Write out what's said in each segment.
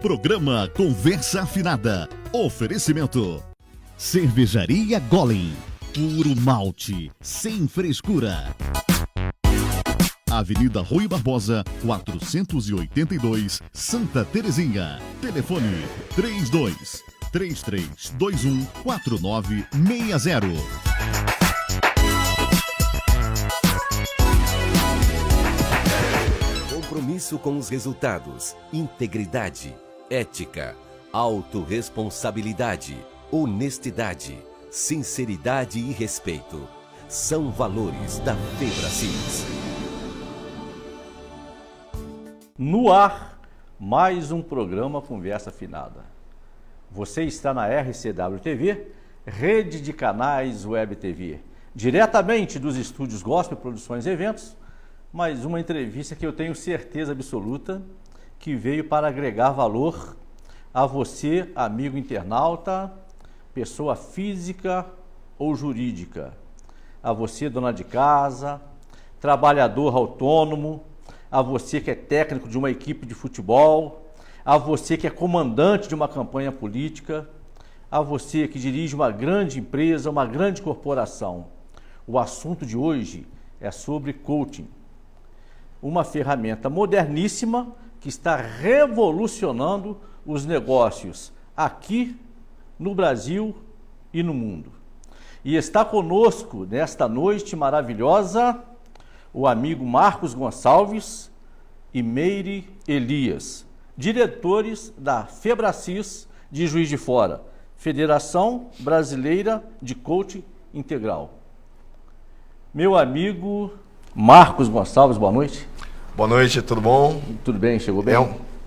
Programa Conversa Afinada. Oferecimento. Cervejaria Golem. Puro malte, sem frescura. Avenida Rui Barbosa, 482, Santa Terezinha. Telefone 32-3321-4960. Compromisso com os resultados, integridade, ética, autorresponsabilidade, honestidade, sinceridade e respeito. São valores da Febracis. No ar, mais um programa Conversa Afinada. Você está na RCW TV, rede de canais Web TV, diretamente dos estúdios Gospel Produções e Eventos, mais uma entrevista que eu tenho certeza absoluta que veio para agregar valor a você, amigo internauta, pessoa física ou jurídica, a você, dona de casa, trabalhador autônomo, a você que é técnico de uma equipe de futebol, a você que é comandante de uma campanha política, a você que dirige uma grande empresa, uma grande corporação. O assunto de hoje é sobre coaching, uma ferramenta moderníssima que está revolucionando os negócios aqui no Brasil e no mundo. E está conosco nesta noite maravilhosa o amigo Marcos Gonçalves e Meire Elias, diretores da Febracis de Juiz de Fora, Federação Brasileira de Coaching Integral. Meu amigo Marcos Gonçalves, boa noite. Boa noite, tudo bom? Tudo bem, chegou bem?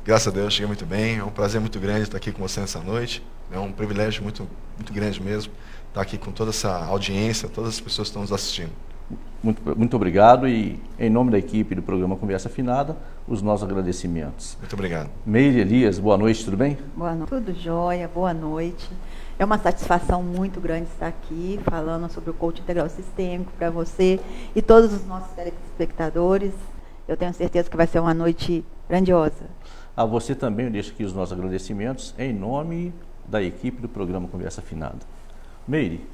Graças a Deus, cheguei muito bem. É um prazer muito grande estar aqui com você nessa noite. É um privilégio muito grande mesmo estar aqui com toda essa audiência, todas as pessoas que estão nos assistindo. Muito obrigado e, em nome da equipe do programa Conversa Afinada, os nossos agradecimentos. Muito obrigado. Meire Elias, boa noite, tudo bem? Boa noite. Tudo jóia, boa noite. É uma satisfação muito grande estar aqui falando sobre o coaching integral sistêmico para você e todos os nossos telespectadores. Eu tenho certeza que vai ser uma noite grandiosa. A você também eu deixo aqui os nossos agradecimentos em nome da equipe do programa Conversa Afinada. Meire,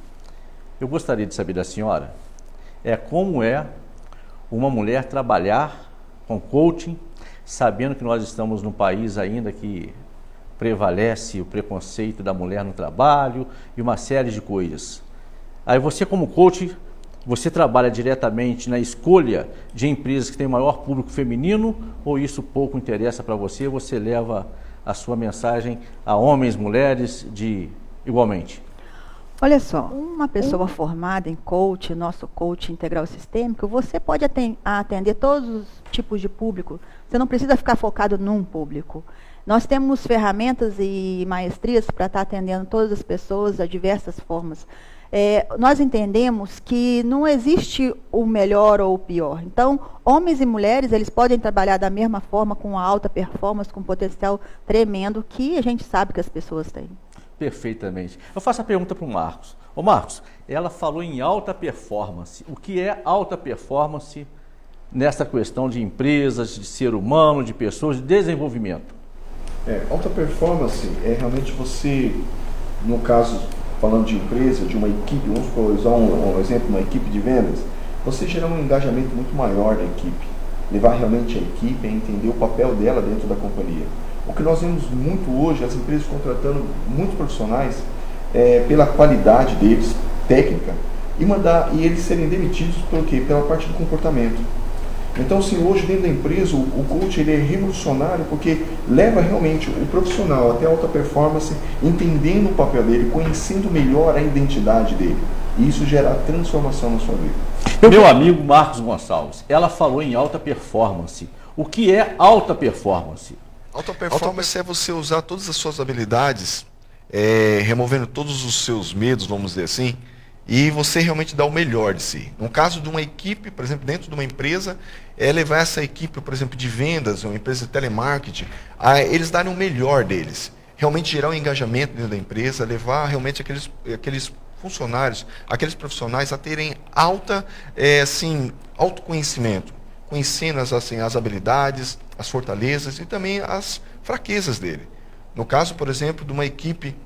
eu gostaria de saber da senhora como é uma mulher trabalhar com coaching, sabendo que nós estamos num país ainda que prevalece o preconceito da mulher no trabalho e uma série de coisas. Aí você, como coach, você trabalha diretamente na escolha de empresas que têm maior público feminino ou isso pouco interessa para você? Você leva a sua mensagem a homens, mulheres, igualmente? Olha só, uma pessoa formada em coaching, nosso coaching integral sistêmico, você pode atender todos os tipos de público. Você não precisa ficar focado num público. Nós temos ferramentas e maestrias para estar atendendo todas as pessoas de diversas formas. Nós entendemos que não existe o melhor ou o pior. Então, homens e mulheres, eles podem trabalhar da mesma forma, com alta performance, com potencial tremendo, que a gente sabe que as pessoas têm. Perfeitamente. Eu faço a pergunta para o Marcos. Ô Marcos, ela falou em alta performance. O que é alta performance nessa questão de empresas, de ser humano, de pessoas, de desenvolvimento? Alta performance é realmente você, no caso, falando de empresa, de uma equipe, vamos usar um exemplo, uma equipe de vendas, você gerar um engajamento muito maior da equipe, levar realmente a equipe a entender o papel dela dentro da companhia. O que nós vemos muito hoje, as empresas contratando muitos profissionais pela qualidade deles, técnica, e eles serem demitidos por quê? Pela parte do comportamento. Então, se hoje dentro da empresa o coach ele é revolucionário porque leva realmente o profissional até a alta performance, entendendo o papel dele, conhecendo melhor a identidade dele. E isso gera transformação na sua vida. Meu amigo Marcos Gonçalves, ela falou em alta performance. O que é alta performance? Alta performance é você usar todas as suas habilidades, removendo todos os seus medos, vamos dizer assim, e você realmente dar o melhor de si. No caso de uma equipe, por exemplo, dentro de uma empresa, levar essa equipe, por exemplo, de vendas, uma empresa de telemarketing, a eles darem o melhor deles. Realmente gerar um engajamento dentro da empresa, levar realmente aqueles funcionários, aqueles profissionais a terem autoconhecimento, conhecendo as habilidades, as fortalezas e também as fraquezas dele. No caso, por exemplo, de uma equipe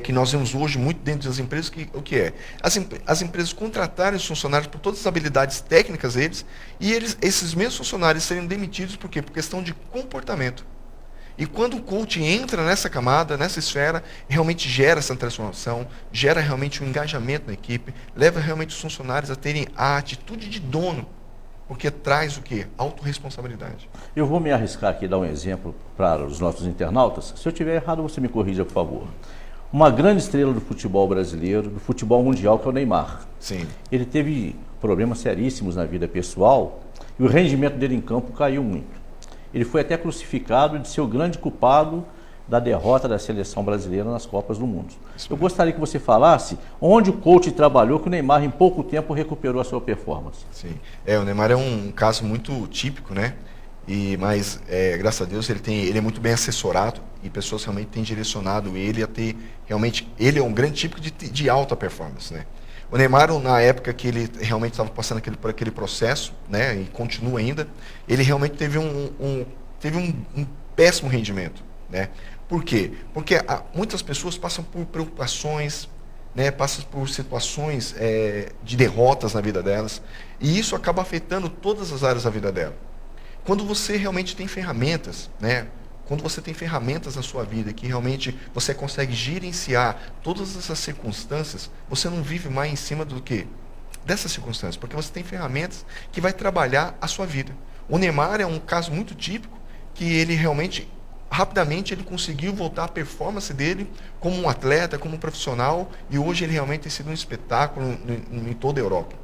que nós vemos hoje muito dentro das empresas, o que é? As empresas contratarem os funcionários por todas as habilidades técnicas deles, e esses mesmos funcionários serem demitidos por quê? Por questão de comportamento. E quando o coach entra nessa camada, nessa esfera, realmente gera essa transformação, gera realmente um engajamento na equipe, leva realmente os funcionários a terem a atitude de dono, porque traz o quê? Autorresponsabilidade. Eu vou me arriscar aqui a dar um exemplo para os nossos internautas. Se eu estiver errado, você me corrija, por favor. Uma grande estrela do futebol brasileiro, do futebol mundial, que é o Neymar. Sim. Ele teve problemas seríssimos na vida pessoal e o rendimento dele em campo caiu muito. Ele foi até crucificado de ser o grande culpado da derrota da seleção brasileira nas Copas do Mundo. Eu gostaria que você falasse onde o coach trabalhou, que o Neymar em pouco tempo recuperou a sua performance. Sim. O Neymar é um caso muito típico, né? Mas graças a Deus ele é muito bem assessorado e pessoas realmente têm direcionado ele a ter realmente, ele é um grande típico de alta performance, né? O Neymar, na época que ele realmente estava passando por aquele processo, né, e continua ainda, ele realmente teve um péssimo rendimento, né? Por quê? Porque muitas pessoas passam por preocupações, né, passam por situações de derrotas na vida delas, e isso acaba afetando todas as áreas da vida dela. Quando você realmente tem ferramentas, né? Quando você tem ferramentas na sua vida que realmente você consegue gerenciar todas essas circunstâncias, você não vive mais em cima do quê? Dessas circunstâncias, porque você tem ferramentas que vai trabalhar a sua vida. O Neymar é um caso muito típico que ele realmente, rapidamente, ele conseguiu voltar à performance dele como um atleta, como um profissional, e hoje ele realmente tem sido um espetáculo em toda a Europa.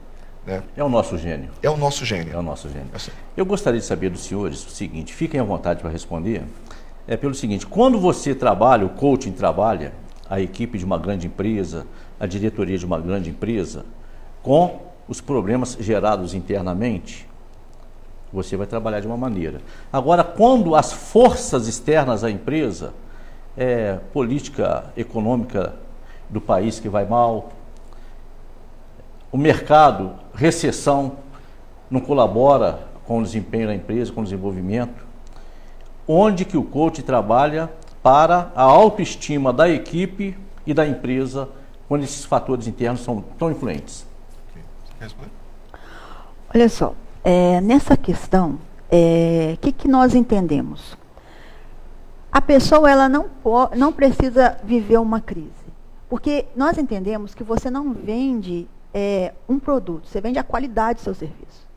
Né? É o nosso gênio. É o nosso gênio. É o nosso gênio. Assim. Eu gostaria de saber dos senhores o seguinte, fiquem à vontade para responder, pelo seguinte, quando você trabalha, o coaching trabalha, a equipe de uma grande empresa, a diretoria de uma grande empresa, com os problemas gerados internamente, você vai trabalhar de uma maneira. Agora, quando as forças externas à empresa, política econômica do país que vai mal, o mercado, recessão, não colabora com o desempenho da empresa, com o desenvolvimento, onde que o coach trabalha para a autoestima da equipe e da empresa, quando esses fatores internos são tão influentes? Olha só, nessa questão, que nós entendemos? A pessoa ela não precisa viver uma crise, porque nós entendemos que você não vende um produto, você vende a qualidade do seu serviço.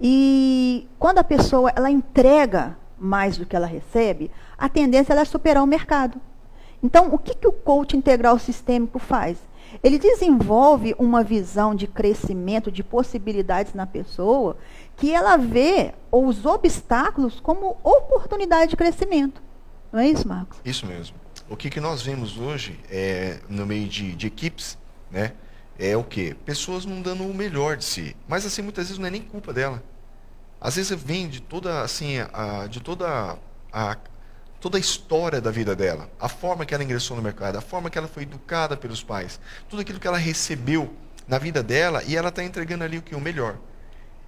E quando a pessoa ela entrega mais do que ela recebe, a tendência é superar o mercado. Então, o que o coach integral sistêmico faz? Ele desenvolve uma visão de crescimento, de possibilidades na pessoa, que ela vê os obstáculos como oportunidade de crescimento. Não é isso, Marcos? Isso mesmo. O que nós vemos hoje no meio de equipes, né, é o quê? Pessoas não dando o melhor de si. Mas assim, muitas vezes não é nem culpa dela. Às vezes vem de toda a história da vida dela, a forma que ela ingressou no mercado, a forma que ela foi educada pelos pais, tudo aquilo que ela recebeu na vida dela, e ela está entregando ali o melhor.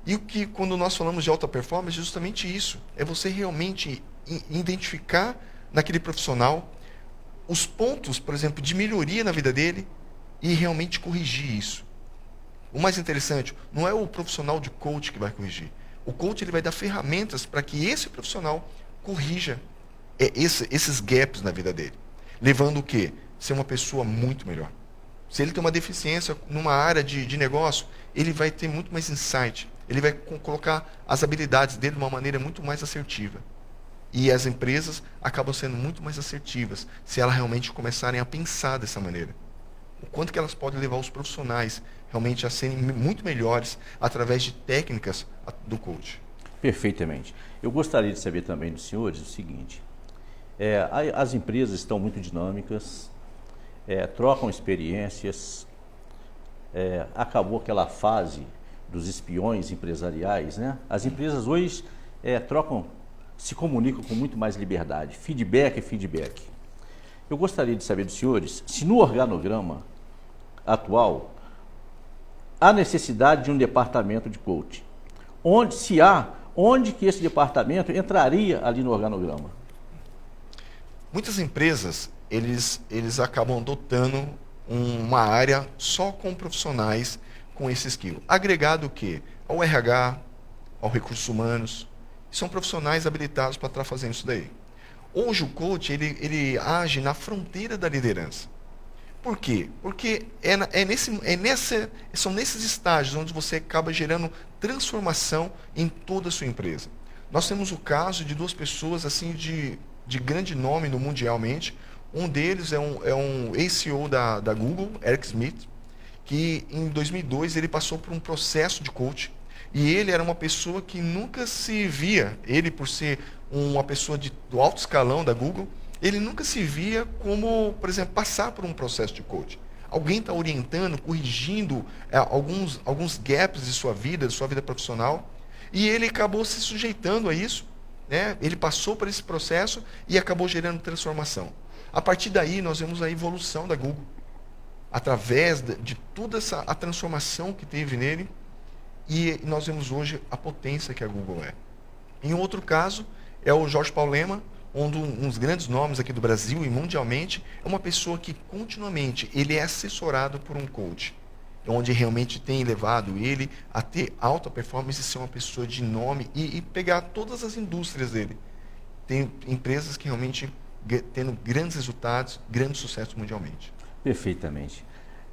E quando nós falamos de alta performance, é justamente isso. É você realmente identificar naquele profissional os pontos, por exemplo, de melhoria na vida dele e realmente corrigir isso. O mais interessante, não é o profissional de coach que vai corrigir. O coach ele vai dar ferramentas para que esse profissional corrija esses gaps na vida dele. Levando o quê? Ser uma pessoa muito melhor. Se ele tem uma deficiência numa área de negócio, ele vai ter muito mais insight. Ele vai colocar as habilidades dele de uma maneira muito mais assertiva. E as empresas acabam sendo muito mais assertivas se elas realmente começarem a pensar dessa maneira. O quanto que elas podem levar os profissionais realmente a serem muito melhores através de técnicas do coach. Perfeitamente. Eu gostaria de saber também dos senhores o seguinte, as empresas estão muito dinâmicas, trocam experiências, acabou aquela fase dos espiões empresariais, né? As empresas hoje se comunicam com muito mais liberdade, feedback é feedback. Eu gostaria de saber dos senhores se no organograma atual há necessidade de um departamento de coaching. Onde que esse departamento entraria ali no organograma? Muitas empresas, eles acabam adotando uma área só com profissionais com esse skill. Agregado o quê? Ao RH, ao recursos humanos. São profissionais habilitados para estar fazendo isso daí. Hoje o coach, ele age na fronteira da liderança. Por quê? Porque são nesses estágios onde você acaba gerando transformação em toda a sua empresa. Nós temos o caso de duas pessoas assim de grande nome no mundialmente. Um deles é um ex-CEO da Google, Eric Schmidt, que em 2002 ele passou por um processo de coach. E ele era uma pessoa que nunca se via, ele por ser uma pessoa do alto escalão da Google, ele nunca se via como, por exemplo, passar por um processo de coach. Alguém está orientando, corrigindo alguns gaps de sua vida profissional, e ele acabou se sujeitando a isso, né? Ele passou por esse processo e acabou gerando transformação. A partir daí, nós vemos a evolução da Google, através de toda a transformação que teve nele, e nós vemos hoje a potência que a Google é. Em outro caso, é o Jorge Paulo Lemann, um dos grandes nomes aqui do Brasil e mundialmente, é uma pessoa que continuamente ele é assessorado por um coach, onde realmente tem levado ele a ter alta performance e ser uma pessoa de nome e pegar todas as indústrias dele. Tem empresas que realmente tendo grandes resultados, grande sucesso mundialmente. Perfeitamente.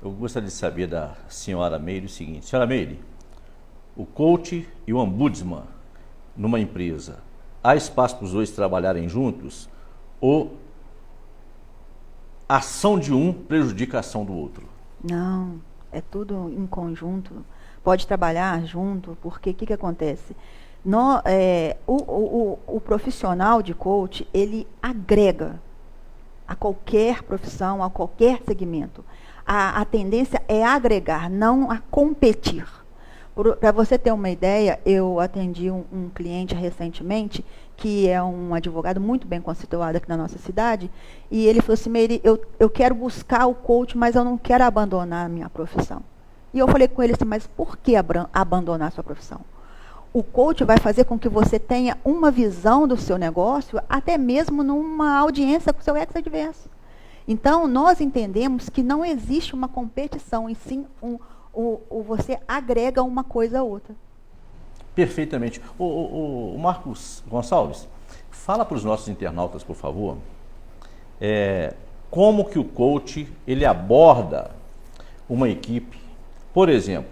Eu gostaria de saber da senhora Meire o seguinte. Senhora Meire, o coach e o ombudsman numa empresa, há espaço para os dois trabalharem juntos ou a ação de um prejudica a ação do outro? Não, é tudo em conjunto. Pode trabalhar junto, porque o que acontece? O profissional de coach, ele agrega a qualquer profissão, a qualquer segmento. A tendência é agregar, não a competir. Para você ter uma ideia, eu atendi um cliente recentemente, que é um advogado muito bem conceituado aqui na nossa cidade, e ele falou assim, Meire, eu quero buscar o coach, mas eu não quero abandonar a minha profissão. E eu falei com ele assim, mas por que abandonar a sua profissão? O coach vai fazer com que você tenha uma visão do seu negócio, até mesmo numa audiência com o seu ex-adverso. Então, nós entendemos que não existe uma competição, e sim você agrega uma coisa a outra. Perfeitamente. O Marcos Gonçalves, fala para os nossos internautas, por favor, como que o coach ele aborda uma equipe. Por exemplo,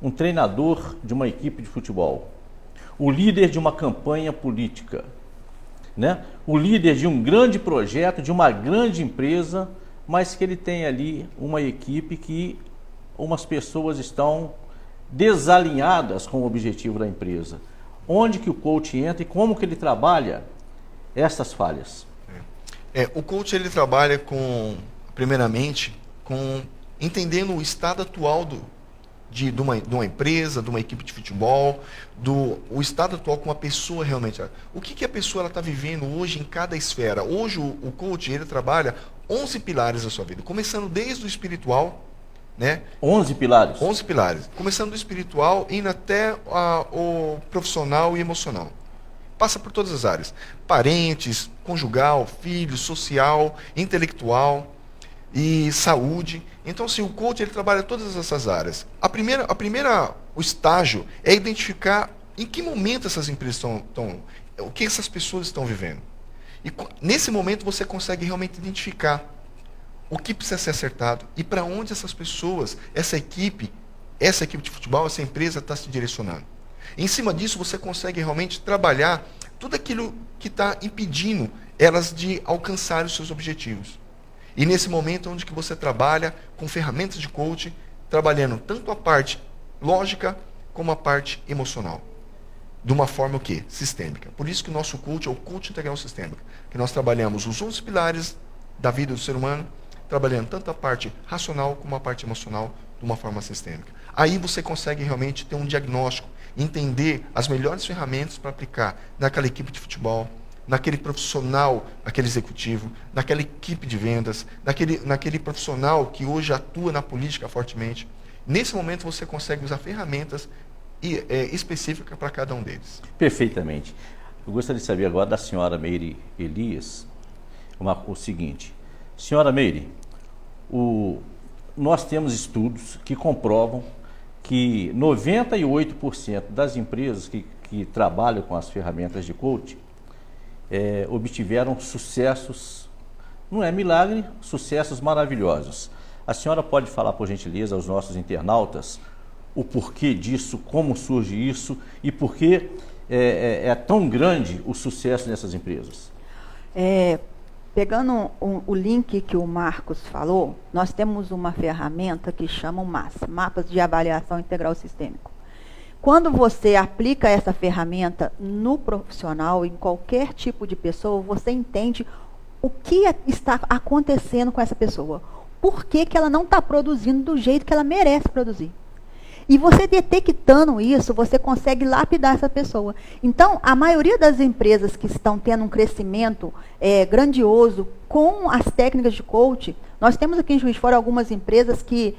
um treinador de uma equipe de futebol, o líder de uma campanha política, né? O líder de um grande projeto, de uma grande empresa, mas que ele tem ali uma equipe que umas pessoas estão desalinhadas com o objetivo da empresa. Onde que o coach entra e como que ele trabalha essas falhas? O coach ele trabalha primeiramente, entendendo o estado atual de uma empresa, de uma equipe de futebol, o estado atual com a pessoa realmente. O que a pessoa está vivendo hoje em cada esfera? Hoje o coach ele trabalha 11 pilares da sua vida, começando desde o espiritual, né? 11 pilares? 11 pilares. Começando do espiritual, indo até o profissional e emocional. Passa por todas as áreas. Parentes, conjugal, filho, social, intelectual e saúde. Então, assim, o coach ele trabalha todas essas áreas. O estágio é identificar em que momento essas empresas o que essas pessoas estão vivendo. E nesse momento você consegue realmente identificar o que precisa ser acertado e para onde essas pessoas, essa equipe de futebol, essa empresa está se direcionando. Em cima disso você consegue realmente trabalhar tudo aquilo que está impedindo elas de alcançar os seus objetivos. E nesse momento onde que você trabalha com ferramentas de coaching, trabalhando tanto a parte lógica como a parte emocional. De uma forma o quê? Sistêmica. Por isso que o nosso coach é o coach integral sistêmico. Que nós trabalhamos os 11 pilares da vida do ser humano, trabalhando tanto a parte racional como a parte emocional de uma forma sistêmica. Aí você consegue realmente ter um diagnóstico, entender as melhores ferramentas para aplicar naquela equipe de futebol, naquele profissional, aquele executivo, naquela equipe de vendas, naquele profissional que hoje atua na política fortemente. Nesse momento você consegue usar ferramentas específicas para cada um deles. Perfeitamente. Eu gostaria de saber agora da senhora Meire Elias o seguinte. Senhora Meire, nós temos estudos que comprovam que 98% das empresas que trabalham com as ferramentas de coaching obtiveram sucessos, não é milagre, sucessos maravilhosos. A senhora pode falar, por gentileza, aos nossos internautas o porquê disso, como surge isso e por que é tão grande o sucesso nessas empresas? Pegando o link que o Marcos falou, nós temos uma ferramenta que chama o MAS, Mapas de Avaliação Integral Sistêmico. Quando você aplica essa ferramenta no profissional, em qualquer tipo de pessoa, você entende o que está acontecendo com essa pessoa. Por que ela não está produzindo do jeito que ela merece produzir. E você detectando isso, você consegue lapidar essa pessoa. Então, a maioria das empresas que estão tendo um crescimento grandioso com as técnicas de coaching, nós temos aqui em Juiz de Fora algumas empresas que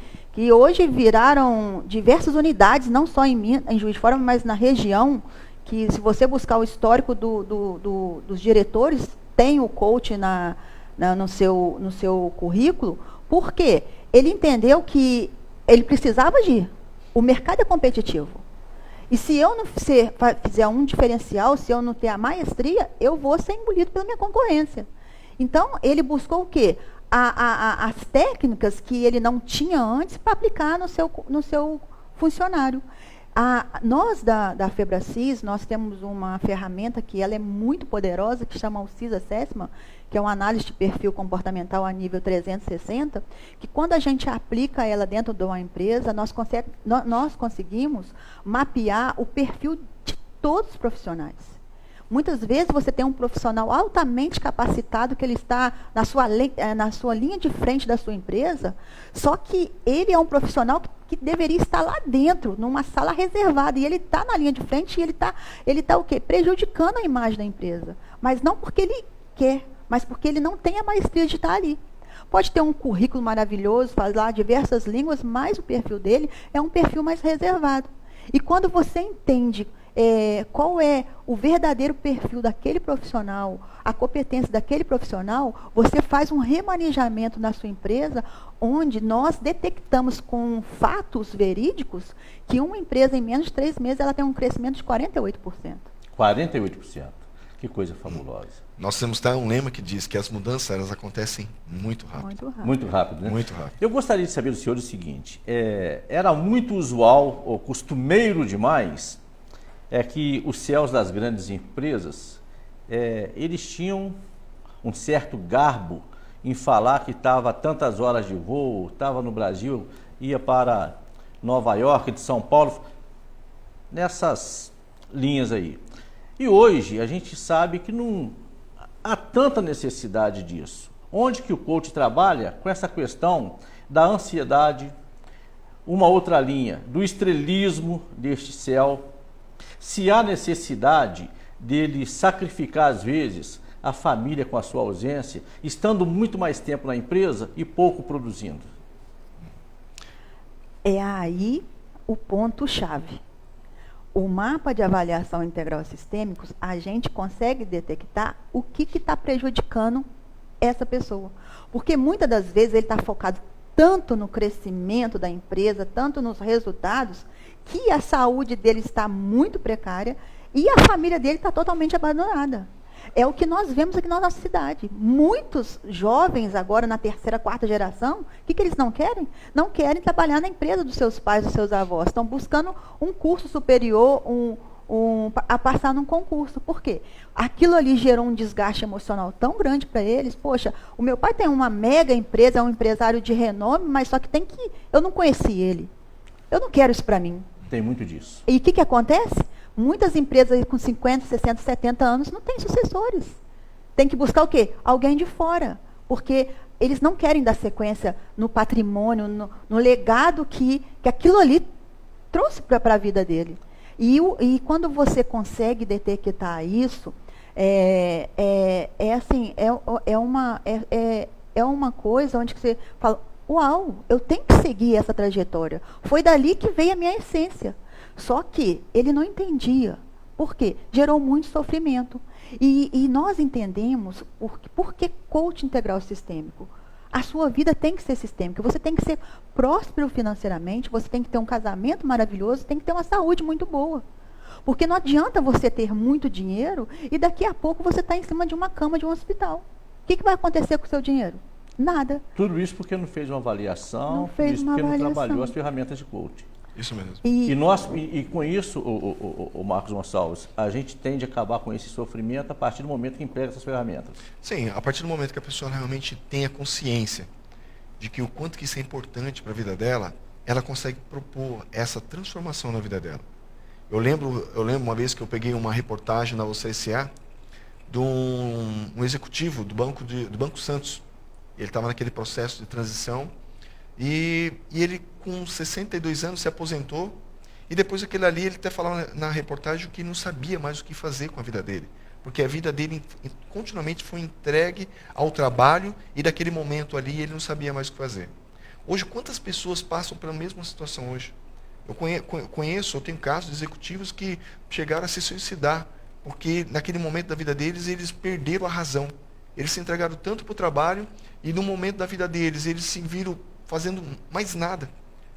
hoje viraram diversas unidades, não só em Juiz de Fora, mas na região, que se você buscar o histórico dos diretores, tem o coaching no seu currículo. Por quê? Ele entendeu que ele precisava agir. O mercado é competitivo. E se eu não fizer um diferencial, se eu não ter a maestria, eu vou ser engolido pela minha concorrência. Então, ele buscou o quê? As técnicas que ele não tinha antes para aplicar no seu funcionário. Nós da Febracis, nós temos uma ferramenta que ela é muito poderosa, que chama o CIS Assessment, que é uma análise de perfil comportamental a nível 360, que quando a gente aplica ela dentro de uma empresa, nós conseguimos mapear o perfil de todos os profissionais. Muitas vezes você tem um profissional altamente capacitado, que ele está na sua linha de frente da sua empresa, só que ele é um profissional que deveria estar lá dentro, numa sala reservada, e ele está na linha de frente e ele tá o quê? Prejudicando a imagem da empresa. Mas não porque ele quer, mas porque ele não tem a maestria de estar ali. Pode ter um currículo maravilhoso, falar diversas línguas, mas o perfil dele é um perfil mais reservado. E quando você entende qual é o verdadeiro perfil daquele profissional, a competência daquele profissional, você faz um remanejamento na sua empresa, onde nós detectamos com fatos verídicos que uma empresa em menos de 3 meses ela tem um crescimento de 48%. 48%. Que coisa fabulosa. Nós temos um lema que diz que as mudanças elas acontecem muito rápido. Muito rápido. Muito rápido, né? Muito rápido. Eu gostaria de saber do senhor o seguinte, era muito usual ou costumeiro demais que os CEOs das grandes empresas, eles tinham um certo garbo em falar que estava tantas horas de voo, estava no Brasil, ia para Nova York, de São Paulo, nessas linhas aí. E hoje a gente sabe que não há tanta necessidade disso. Onde que o coach trabalha com essa questão da ansiedade, uma outra linha, do estrelismo deste céu, se há necessidade dele sacrificar às vezes a família com a sua ausência, estando muito mais tempo na empresa e pouco produzindo. É aí o ponto-chave. O mapa de avaliação integral sistêmicos, a gente consegue detectar o que está prejudicando essa pessoa. Porque muitas das vezes ele está focado tanto no crescimento da empresa, tanto nos resultados, que a saúde dele está muito precária e a família dele está totalmente abandonada. É o que nós vemos aqui na nossa cidade. Muitos jovens agora na 3ª, 4ª geração, o que eles não querem? Não querem trabalhar na empresa dos seus pais, dos seus avós. Estão buscando um curso superior, a passar num concurso. Por quê? Aquilo ali gerou um desgaste emocional tão grande para eles. Poxa, o meu pai tem uma mega empresa, é um empresário de renome, mas só que eu não conheci ele. Eu não quero isso para mim. Tem muito disso. E o que acontece? Muitas empresas com 50, 60, 70 anos não têm sucessores. Tem que buscar o quê? Alguém de fora. Porque eles não querem dar sequência no patrimônio, no legado que aquilo ali trouxe para a vida dele. E quando você consegue detectar isso, é uma coisa onde você fala, uau, eu tenho que seguir essa trajetória. Foi dali que veio a minha essência. Só que ele não entendia Por quê? Gerou muito sofrimento. E nós entendemos por que coach integral sistêmico. A sua vida tem que ser sistêmica, você tem que ser próspero financeiramente, você tem que ter um casamento maravilhoso, tem que ter uma saúde muito boa. Porque não adianta você ter muito dinheiro e daqui a pouco você está em cima de uma cama de um hospital. O que vai acontecer com o seu dinheiro? Nada. Tudo isso porque não fez uma avaliação, Não fez isso uma porque avaliação. não trabalhou as ferramentas de coaching. Isso mesmo. E com isso, o Marcos Gonçalves, a gente tende a acabar com esse sofrimento a partir do momento que emprega essas ferramentas. Sim, a partir do momento que a pessoa realmente tem a consciência de que o quanto que isso é importante para a vida dela, ela consegue propor essa transformação na vida dela. Eu lembro uma vez que eu peguei uma reportagem na UCSA de um executivo do Banco Santos. Ele estava naquele processo de transição e ele com 62 anos se aposentou e depois daquele ali ele até falava na reportagem que não sabia mais o que fazer com a vida dele. Porque a vida dele continuamente foi entregue ao trabalho e daquele momento ali ele não sabia mais o que fazer. Hoje, quantas pessoas passam pela mesma situação hoje? Eu tenho casos de executivos que chegaram a se suicidar, porque naquele momento da vida deles, eles perderam a razão. Eles se entregaram tanto para o trabalho e no momento da vida deles, eles se viram fazendo mais nada,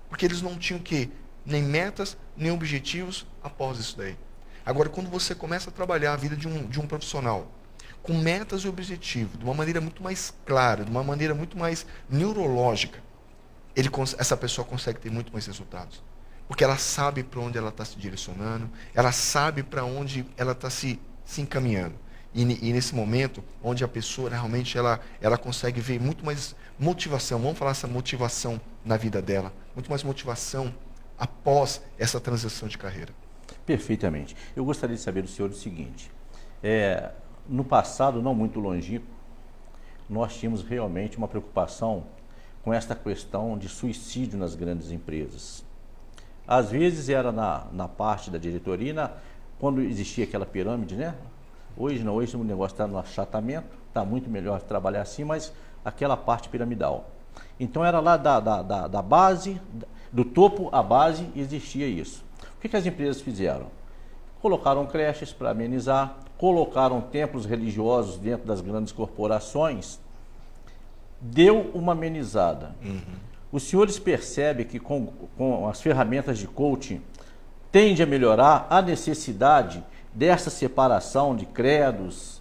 porque eles não tinham o quê? Nem metas, nem objetivos após isso daí. Agora, quando você começa a trabalhar a vida de um profissional com metas e objetivos, de uma maneira muito mais clara, de uma maneira muito mais neurológica, essa pessoa consegue ter muito mais resultados. Porque ela sabe para onde ela está se direcionando, ela sabe para onde ela está se encaminhando. E nesse momento, onde a pessoa realmente ela consegue ver muito mais motivação, vamos falar essa motivação na vida dela, muito mais motivação após essa transição de carreira. Perfeitamente. Eu gostaria de saber do senhor o seguinte, no passado, não muito longínquo, nós tínhamos realmente uma preocupação com esta questão de suicídio nas grandes empresas. Às vezes era na parte da diretoria, quando existia aquela pirâmide, né? Hoje não, hoje o negócio está no achatamento, está muito melhor trabalhar assim, mas aquela parte piramidal. Então era lá da base, do topo à base, existia isso. O que as empresas fizeram? Colocaram creches para amenizar, colocaram templos religiosos dentro das grandes corporações, deu uma amenizada. Os senhores percebem que com as ferramentas de coaching tende a melhorar a necessidade dessa separação de credos,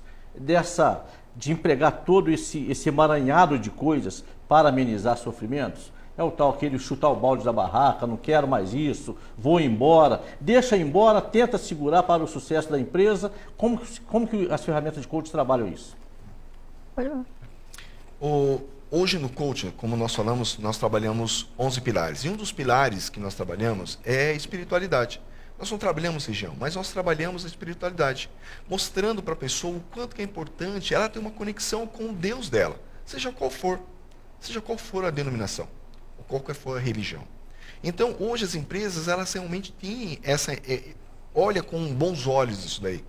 de empregar todo esse emaranhado de coisas para amenizar sofrimentos? É o tal aquele chutar o balde da barraca, não quero mais isso, vou embora, deixa embora, tenta segurar para o sucesso da empresa. Como que as ferramentas de coaching trabalham isso? Hoje no coaching, como nós falamos, nós trabalhamos 11 pilares. E um dos pilares que nós trabalhamos é a espiritualidade. Nós não trabalhamos religião, mas nós trabalhamos a espiritualidade, mostrando para a pessoa o quanto que é importante ela ter uma conexão com o Deus dela, seja qual for a denominação, ou qualquer for a religião. Então, hoje as empresas, elas realmente têm olha com bons olhos isso daí,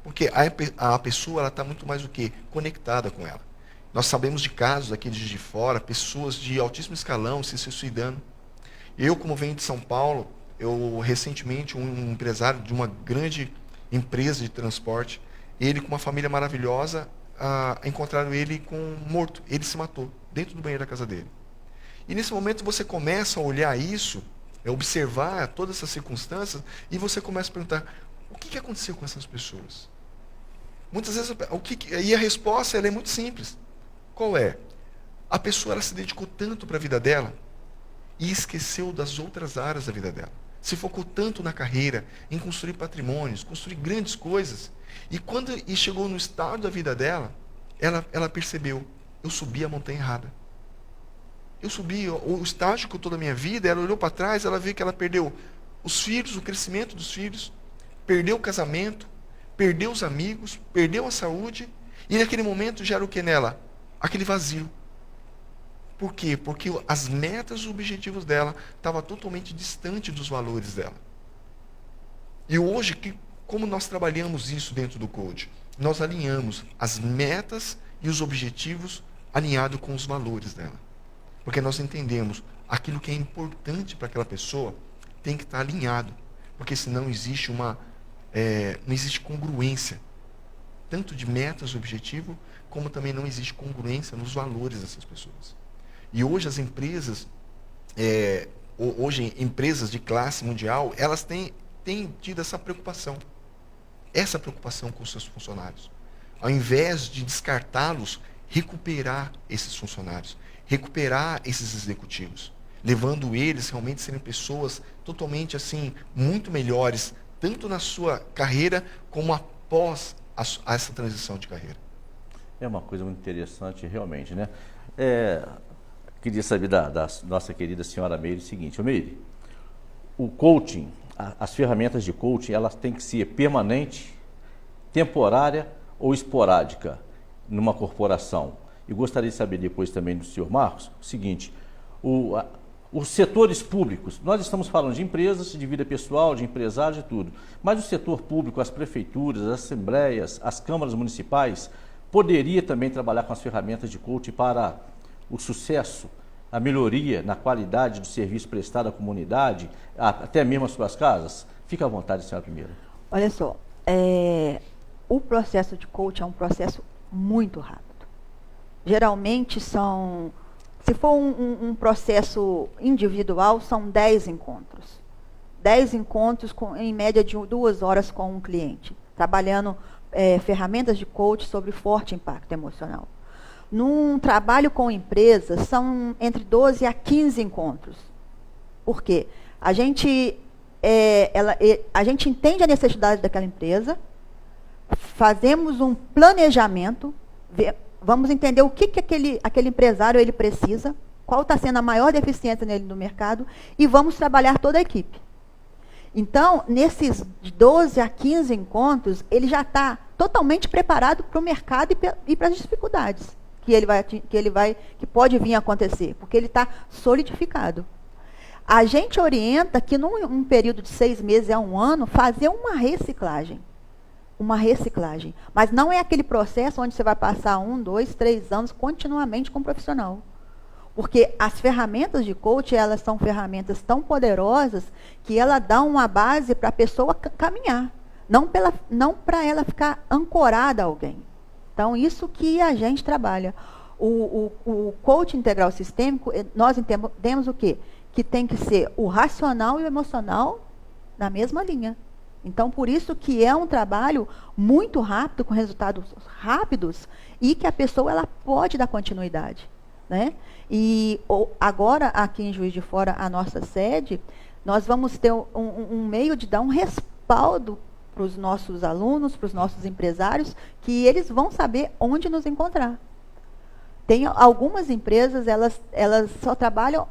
porque a pessoa está muito mais do que conectada com ela. Nós sabemos de casos aqui de fora, pessoas de altíssimo escalão se suicidando. Eu, como venho de São Paulo, recentemente, um empresário de uma grande empresa de transporte, ele com uma família maravilhosa, encontraram ele morto. Ele se matou dentro do banheiro da casa dele. E nesse momento você começa a olhar isso, observar todas essas circunstâncias, e você começa a perguntar, o que aconteceu com essas pessoas? Muitas vezes, e a resposta ela é muito simples. Qual é? A pessoa ela se dedicou tanto para a vida dela e esqueceu das outras áreas da vida dela. Se focou tanto na carreira, em construir patrimônios, construir grandes coisas. E quando chegou no estado da vida dela, ela percebeu, eu subi a montanha errada. Eu subi o estágio que eu estou da minha vida, ela olhou para trás, ela viu que ela perdeu os filhos, o crescimento dos filhos, perdeu o casamento, perdeu os amigos, perdeu a saúde, e naquele momento gera o que nela? Aquele vazio. Por quê? Porque as metas e os objetivos dela estavam totalmente distantes dos valores dela. E hoje, como nós trabalhamos isso dentro do coaching? Nós alinhamos as metas e os objetivos alinhados com os valores dela. Porque nós entendemos aquilo que é importante para aquela pessoa tem que estar alinhado. Porque senão existe uma não existe congruência, tanto de metas, objetivo, como também não existe congruência nos valores dessas pessoas. E hoje as empresas, empresas de classe mundial, elas têm tido essa preocupação com os seus funcionários. Ao invés de descartá-los, recuperar esses funcionários, recuperar esses executivos, levando eles realmente a serem pessoas totalmente assim, muito melhores, tanto na sua carreira como após essa transição de carreira. É uma coisa muito interessante, realmente, né? Queria saber da nossa querida senhora Meire o seguinte: Meire, o coaching, as ferramentas de coaching, elas têm que ser permanente, temporária ou esporádica numa corporação? E gostaria de saber depois também do senhor Marcos o seguinte: os setores públicos, nós estamos falando de empresas, de vida pessoal, de empresários e tudo, mas o setor público, as prefeituras, as assembleias, as câmaras municipais, poderia também trabalhar com as ferramentas de coaching para o sucesso, a melhoria na qualidade do serviço prestado à comunidade, até mesmo às suas casas? Fique à vontade, senhora primeira. Olha só, o processo de coaching é um processo muito rápido. Geralmente se for um processo individual, são 10 encontros. 10 encontros em média de 2 horas com um cliente, trabalhando ferramentas de coaching sobre forte impacto emocional. Num trabalho com empresas, são entre 12 a 15 encontros. Por quê? A gente entende a necessidade daquela empresa, fazemos um planejamento, vamos entender o que aquele empresário ele precisa, qual está sendo a maior deficiência nele no mercado, e vamos trabalhar toda a equipe. Então, nesses 12 a 15 encontros, ele já está totalmente preparado para o mercado e para as dificuldades que pode vir a acontecer, porque ele está solidificado. A gente orienta que num período de 6 meses a 1 ano, fazer uma reciclagem. Mas não é aquele processo onde você vai passar 1, 2, 3 anos continuamente com o profissional. Porque as ferramentas de coaching, elas são ferramentas tão poderosas que ela dá uma base para a pessoa caminhar, não para ela ficar ancorada a alguém. Então, isso que a gente trabalha. O coaching integral sistêmico, nós entendemos o quê? Que tem que ser o racional e o emocional na mesma linha. Então, por isso que é um trabalho muito rápido, com resultados rápidos, e que a pessoa ela pode dar continuidade, né? E agora, aqui em Juiz de Fora, a nossa sede, nós vamos ter um meio de dar um respaldo para os nossos alunos, para os nossos empresários, que eles vão saber onde nos encontrar. Tem algumas empresas, elas só trabalham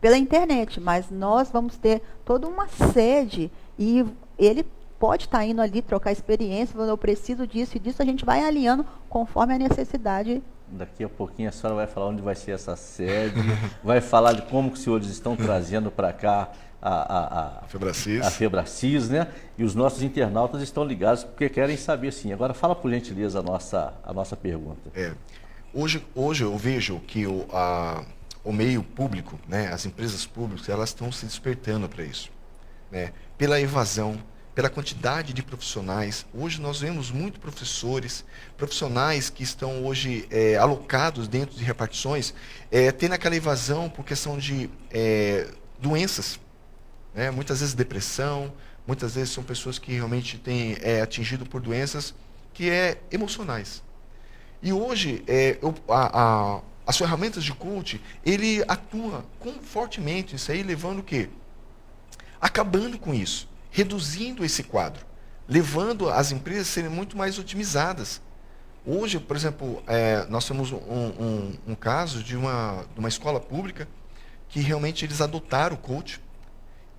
pela internet, mas nós vamos ter toda uma sede e ele pode estar indo ali trocar experiência, falando, eu preciso disso e disso, a gente vai alinhando conforme a necessidade. Daqui a pouquinho a senhora vai falar onde vai ser essa sede, vai falar de como que os senhores estão trazendo para cá a Febracis, né? E os nossos internautas estão ligados porque querem saber sim. Agora fala por gentileza a nossa pergunta. Hoje eu vejo que o meio público, né, as empresas públicas, elas estão se despertando para isso, né? Pela evasão, pela quantidade de profissionais. Hoje nós vemos muito profissionais que estão hoje alocados dentro de repartições, tendo aquela evasão por questão de doenças, né? Muitas vezes depressão, muitas vezes são pessoas que realmente têm atingido por doenças que emocionais. E hoje as ferramentas de coaching, ele atua fortemente isso aí, levando o quê? Acabando com isso, reduzindo esse quadro, levando as empresas a serem muito mais otimizadas. Hoje, por exemplo, nós temos um caso de uma escola pública que realmente eles adotaram o coach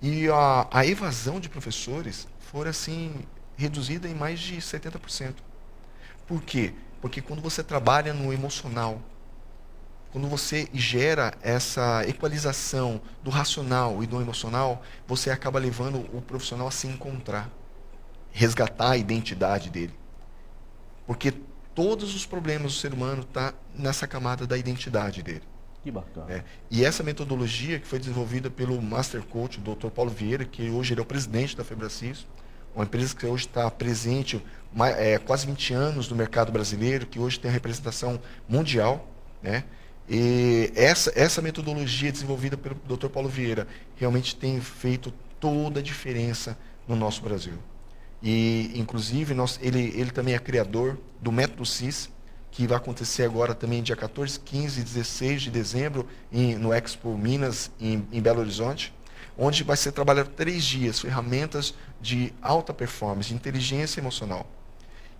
e a evasão de professores foi assim reduzida em mais de 70%. Por quê? Porque quando você trabalha no emocional, quando você gera essa equalização do racional e do emocional, você acaba levando o profissional a se encontrar, resgatar a identidade dele. Porque todos os problemas do ser humano estão nessa camada da identidade dele. Que bacana. E essa metodologia que foi desenvolvida pelo Master Coach, o Dr. Paulo Vieira, que hoje ele é o presidente da Febracis, uma empresa que hoje está presente quase 20 anos no mercado brasileiro, que hoje tem a representação mundial, né? E essa metodologia desenvolvida pelo Dr. Paulo Vieira realmente tem feito toda a diferença no nosso Brasil. E, inclusive, ele também é criador do Método CIS, que vai acontecer agora também dia 14, 15 e 16 de dezembro no Expo Minas, em Belo Horizonte, onde vai ser trabalhado 3 dias, ferramentas de alta performance, de inteligência emocional.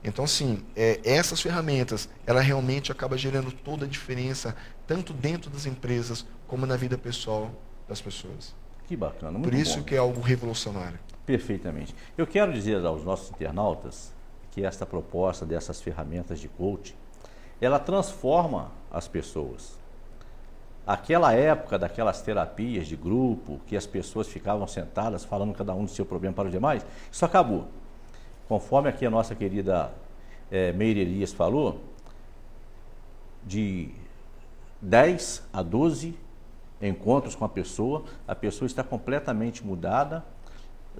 Então, assim, essas ferramentas, ela realmente acaba gerando toda a diferença, tanto dentro das empresas, como na vida pessoal das pessoas. Que bacana, muito Por isso bom. que é algo revolucionário. Perfeitamente. Eu quero dizer aos nossos internautas que esta proposta dessas ferramentas de coaching, ela transforma as pessoas. Aquela época daquelas terapias de grupo, que as pessoas ficavam sentadas falando cada um do seu problema para os demais, isso acabou. Conforme aqui a nossa querida Meire Elias falou, de 10 a 12 encontros com a pessoa está completamente mudada,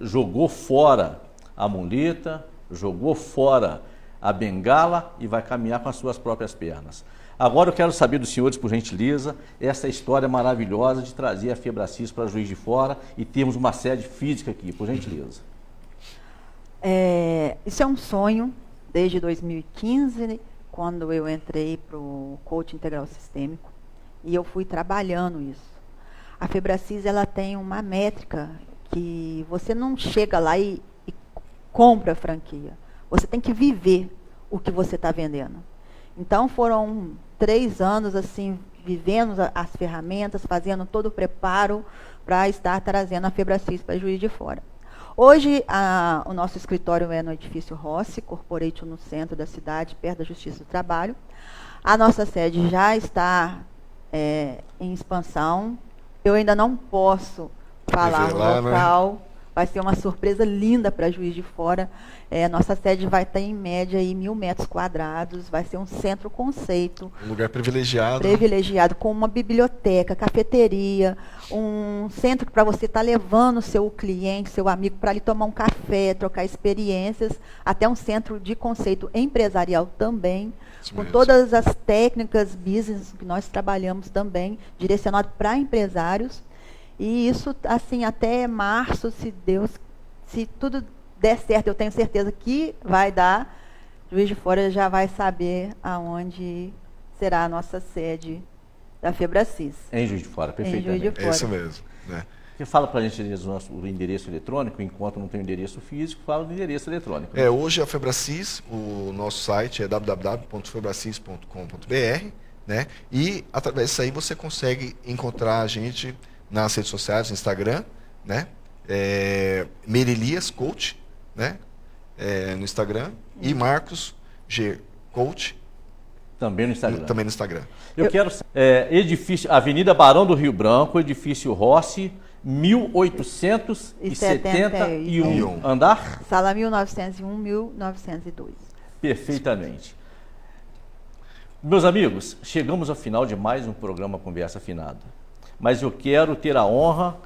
jogou fora a muleta, jogou fora a bengala e vai caminhar com as suas próprias pernas. Agora eu quero saber dos senhores, por gentileza, essa história maravilhosa de trazer a Febracis para Juiz de Fora e termos uma sede física aqui, por gentileza. Isso é um sonho desde 2015, quando eu entrei para o Coaching Integral Sistêmico, e eu fui trabalhando isso. A Febracis, ela tem uma métrica que você não chega lá e compra a franquia. Você tem que viver o que você está vendendo. Então, foram 3 anos, assim, vivendo as ferramentas, fazendo todo o preparo para estar trazendo a Febracis para Juiz de Fora. Hoje, o nosso escritório é no edifício Rossi, Corporate, no centro da cidade, perto da Justiça do Trabalho. A nossa sede já está em expansão. Eu ainda não posso falar o local. Né? Vai ser uma surpresa linda para Juiz de Fora. Nossa sede vai ter, em média, aí, 1.000 metros quadrados. Vai ser um centro conceito. Um lugar privilegiado. Privilegiado, com uma biblioteca, cafeteria, um centro para você estar levando o seu cliente, seu amigo, para ali tomar um café, trocar experiências. Até um centro de conceito empresarial também. Isso com mesmo. Todas as técnicas business que nós trabalhamos também, direcionado para empresários. E isso, assim, até março, se tudo der certo, eu tenho certeza que vai dar, Juiz de Fora já vai saber aonde será a nossa sede da Febracis. Em Juiz de Fora, perfeitamente. Em Juiz de Fora. É isso mesmo. Né? Você fala para a gente o endereço eletrônico, enquanto não tem o endereço físico, fala do endereço eletrônico. Hoje a Febracis, o nosso site é www.febracis.com.br, né? E através disso aí você consegue encontrar a gente nas redes sociais, no Instagram, né? Meire Elias Coach, né? No Instagram, e Marcos G Coach. Também no Instagram. Também no Instagram. Eu quero edifício, Avenida Barão do Rio Branco, edifício Rossi, 1871. Andar? Sala 1901, 1902. Perfeitamente. Meus amigos, chegamos ao final de mais um programa Conversa Afinada. Mas eu quero ter a honra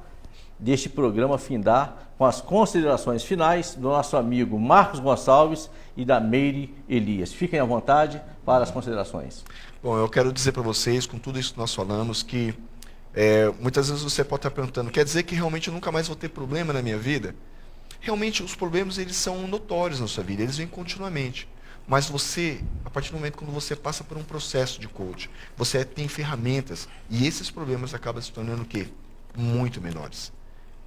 deste programa findar com as considerações finais do nosso amigo Marcos Gonçalves e da Meire Elias. Fiquem à vontade para as considerações. Bom, eu quero dizer para vocês, com tudo isso que nós falamos, que muitas vezes você pode estar perguntando, quer dizer que realmente eu nunca mais vou ter problema na minha vida? Realmente os problemas, eles são notórios na sua vida, eles vêm continuamente. Mas você, a partir do momento quando você passa por um processo de coaching, você tem ferramentas e esses problemas acabam se tornando o quê? Muito menores.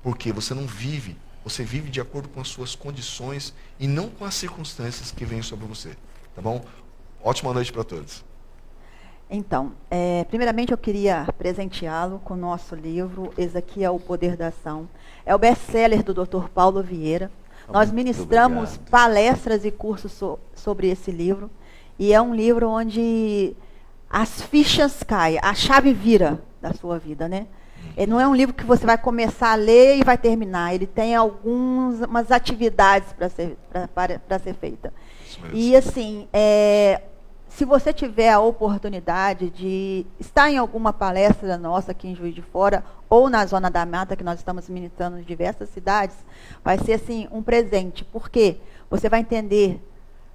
Porque você não vive, você vive de acordo com as suas condições e não com as circunstâncias que vêm sobre você. Tá bom? Ótima noite para todos. Então, primeiramente eu queria presenteá-lo com o nosso livro, esse aqui é O Poder da Ação. É o best-seller do Dr. Paulo Vieira. Nós ministramos palestras e cursos sobre esse livro. E é um livro onde as fichas caem, a chave vira da sua vida, né? Não é um livro que você vai começar a ler e vai terminar. Ele tem algumas atividades para ser feita. E assim, se você tiver a oportunidade de estar em alguma palestra nossa aqui em Juiz de Fora ou na Zona da Mata, que nós estamos ministrando em diversas cidades, vai ser assim um presente, porque você vai entender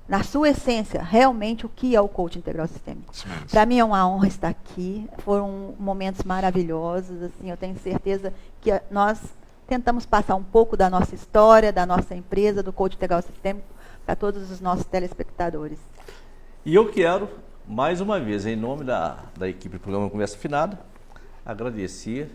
na sua essência realmente o que é o coaching integral sistêmico. Para mim é uma honra estar aqui, foram momentos maravilhosos, assim, eu tenho certeza que nós tentamos passar um pouco da nossa história, da nossa empresa, do coaching integral sistêmico, para todos os nossos telespectadores. E eu quero, mais uma vez, em nome da equipe do programa Conversa Afinada, agradecer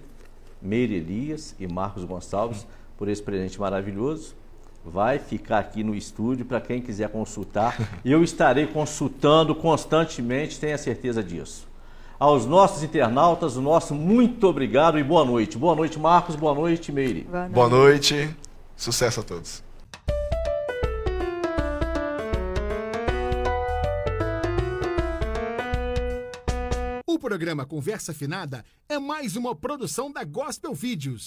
Meire Elias e Marcos Gonçalves por esse presente maravilhoso. Vai ficar aqui no estúdio para quem quiser consultar. Eu estarei consultando constantemente, tenha certeza disso. Aos nossos internautas, o nosso muito obrigado e boa noite. Boa noite, Marcos. Boa noite, Meire. Boa noite. Sucesso a todos. O programa Conversa Afinada é mais uma produção da Gospel Vídeos.